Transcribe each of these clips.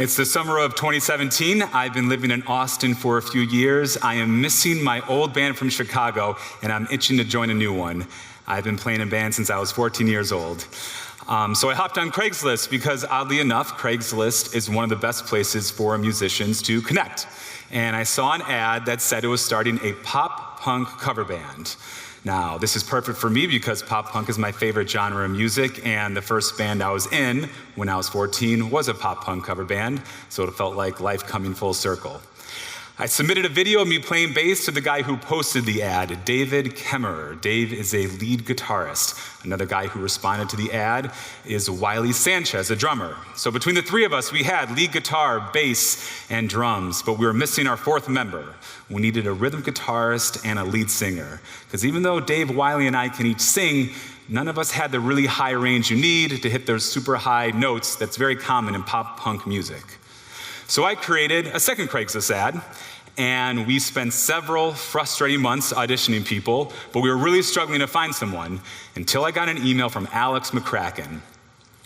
It's the summer of 2017. I've been living in Austin for a few years. I am missing my old band from Chicago, and I'm itching to join a new one. I've been playing in bands since I was 14 years old. So I hopped on Craigslist because, oddly enough, Craigslist is one of the best places for musicians to connect. And I saw an ad that said it was starting a pop-punk cover band. Now, this is perfect for me because pop-punk is my favorite genre of music, and the first band I was in when I was 14 was a pop-punk cover band, so it felt like life coming full circle. I submitted a video of me playing bass to the guy who posted the ad, David Kemmerer. Dave is a lead guitarist. Another guy who responded to the ad is Wiley Sanchez, a drummer. So between the three of us, we had lead guitar, bass, and drums, but we were missing our fourth member. We needed a rhythm guitarist and a lead singer. Because even though Dave, Wiley, and I can each sing, none of us had the really high range you need to hit those super high notes that's very common in pop-punk music. So I created a second Craigslist ad, and we spent several frustrating months auditioning people, but we were really struggling to find someone until I got an email from Alex McCracken.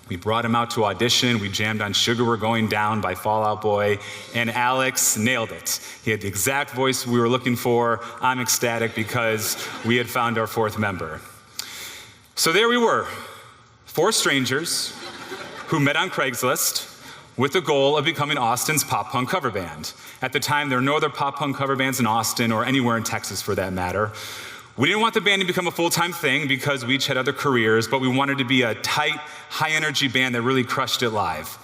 We brought him out to audition, we jammed on Sugar We're Going Down by Fall Out Boy, and Alex nailed it. He had the exact voice we were looking for. I'm ecstatic because we had found our fourth member. So there we were, four strangers who met on Craigslist with the goal of becoming Austin's pop-punk cover band. At the time, there were no other pop-punk cover bands in Austin or anywhere in Texas for that matter. We didn't want the band to become a full-time thing because we each had other careers, but we wanted to be a tight, high-energy band that really crushed it live.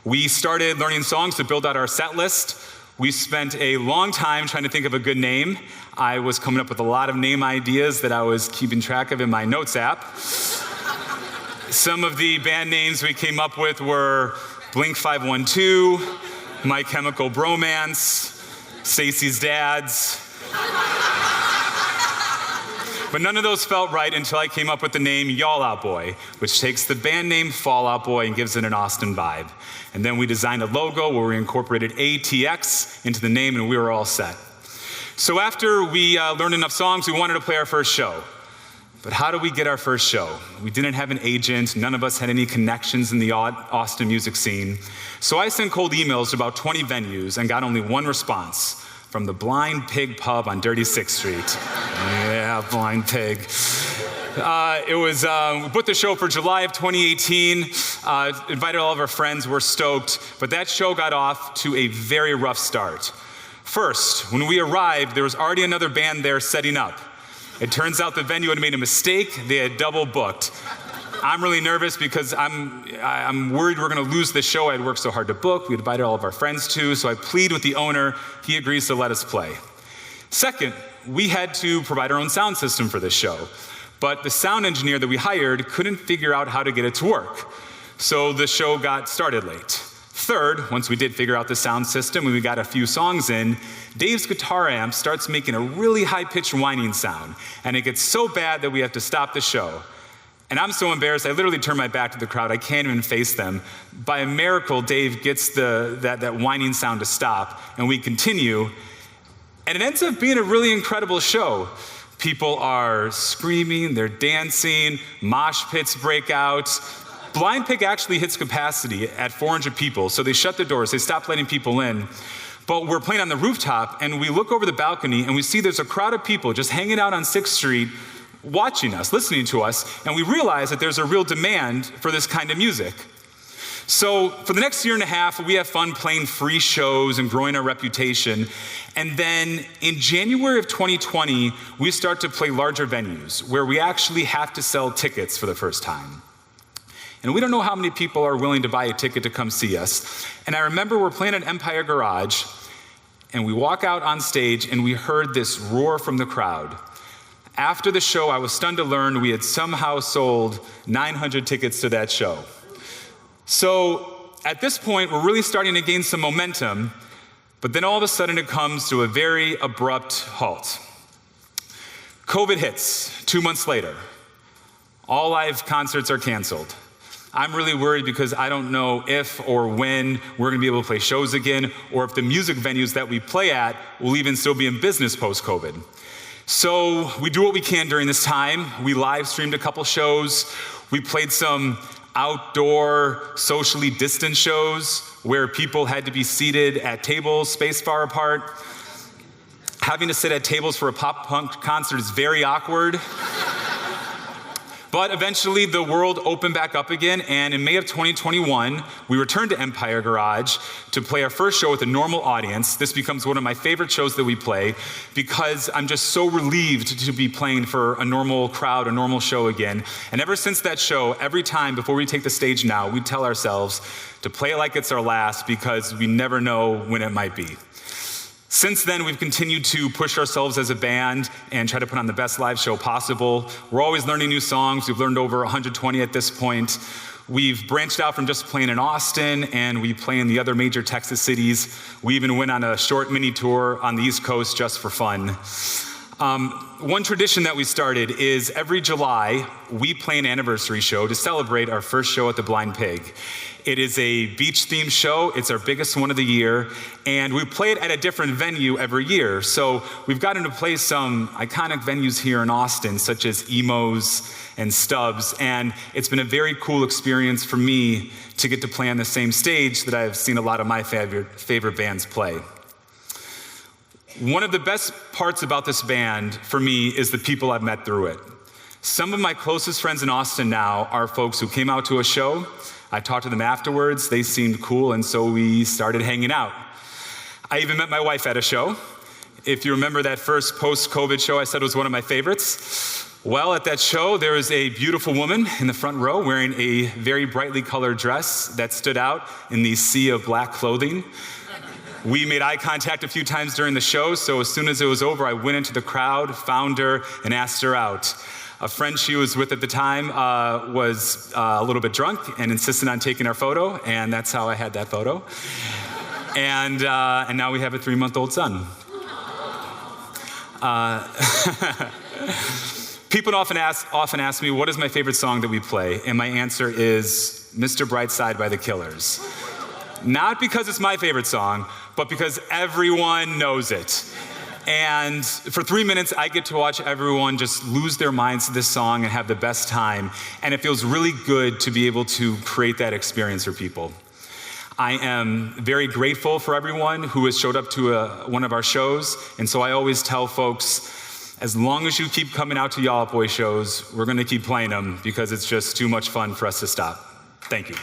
We started learning songs to build out our set list. We spent a long time trying to think of a good name. I was coming up with a lot of name ideas that I was keeping track of in my notes app. Some of the band names we came up with were Blink 512, My Chemical Bromance, Stacey's Dads. But none of those felt right until I came up with the name Y'all Out Boy, which takes the band name Fall Out Boy and gives it an Austin vibe. And then we designed a logo where we incorporated ATX into the name, and we were all set. So after we learned enough songs, we wanted to play our first show. But how do we get our first show? We didn't have an agent. None of us had any connections in the Austin music scene. So I sent cold emails to about 20 venues and got only one response from the Blind Pig Pub on Dirty 6th Street. Yeah, Blind Pig. We booked the show for July of 2018, invited all of our friends, we're stoked, but that show got off to a very rough start. First, when we arrived, there was already another band there setting up. It turns out the venue had made a mistake. They had double booked. I'm really nervous because I'm worried we're going to lose the show I had worked so hard to book. We invited all of our friends to, so I plead with the owner. He agrees to let us play. Second, we had to provide our own sound system for this show, but the sound engineer that we hired couldn't figure out how to get it to work, so the show got started late. Third, once we did figure out the sound system and we got a few songs in, Dave's guitar amp starts making a really high-pitched whining sound, and it gets so bad that we have to stop the show. And I'm so embarrassed, I literally turn my back to the crowd. I can't even face them. By a miracle, Dave gets that whining sound to stop, and we continue, and it ends up being a really incredible show. People are screaming, they're dancing, mosh pits break out. Blind Pig actually hits capacity at 400 people, so they shut the doors, they stopped letting people in. But we're playing on the rooftop, and we look over the balcony, and we see there's a crowd of people just hanging out on 6th Street, watching us, listening to us, and we realize that there's a real demand for this kind of music. So for the next year and a half, we have fun playing free shows and growing our reputation. And then in January of 2020, we start to play larger venues where we actually have to sell tickets for the first time. And we don't know how many people are willing to buy a ticket to come see us. And I remember we're playing at Empire Garage, and we walk out on stage, and we heard this roar from the crowd. After the show, I was stunned to learn we had somehow sold 900 tickets to that show. So at this point, we're really starting to gain some momentum, but then all of a sudden it comes to a very abrupt halt. COVID hits 2 months later. All live concerts are canceled. I'm really worried because I don't know if or when we're going to be able to play shows again, or if the music venues that we play at will even still be in business post-COVID. So we do what we can during this time. We live streamed a couple shows. We played some outdoor, socially distant shows where people had to be seated at tables spaced far apart. Having to sit at tables for a pop punk concert is very awkward. But eventually the world opened back up again, and in May of 2021, we returned to Empire Garage to play our first show with a normal audience. This becomes one of my favorite shows that we play because I'm just so relieved to be playing for a normal crowd, a normal show again. And ever since that show, every time before we take the stage now, we tell ourselves to play it like it's our last because we never know when it might be. Since then, we've continued to push ourselves as a band and try to put on the best live show possible. We're always learning new songs. We've learned over 120 at this point. We've branched out from just playing in Austin, and we play in the other major Texas cities. We even went on a short mini tour on the East Coast just for fun. One tradition that we started is every July, we play an anniversary show to celebrate our first show at the Blind Pig. It is a beach-themed show. It's our biggest one of the year, and we play it at a different venue every year. So we've gotten to play some iconic venues here in Austin, such as Emo's and Stubbs, and it's been a very cool experience for me to get to play on the same stage that I've seen a lot of my favorite bands play. One of the best parts about this band, for me, is the people I've met through it. Some of my closest friends in Austin now are folks who came out to a show. I talked to them afterwards. They seemed cool, and so we started hanging out. I even met my wife at a show. If you remember that first post-COVID show I said was one of my favorites, well, at that show, there was a beautiful woman in the front row wearing a very brightly colored dress that stood out in the sea of black clothing. We made eye contact a few times during the show, so as soon as it was over, I went into the crowd, found her, and asked her out. A friend she was with at the time was a little bit drunk and insisted on taking our photo, and that's how I had that photo. And now we have a 3-month-old son. People often ask me, what is my favorite song that we play? And my answer is Mr. Brightside by the Killers. Not because it's my favorite song, but because everyone knows it. And for 3 minutes, I get to watch everyone just lose their minds to this song and have the best time. And it feels really good to be able to create that experience for people. I am very grateful for everyone who has showed up to one of our shows. And so I always tell folks, as long as you keep coming out to Y'all Out Boy shows, we're going to keep playing them because it's just too much fun for us to stop. Thank you.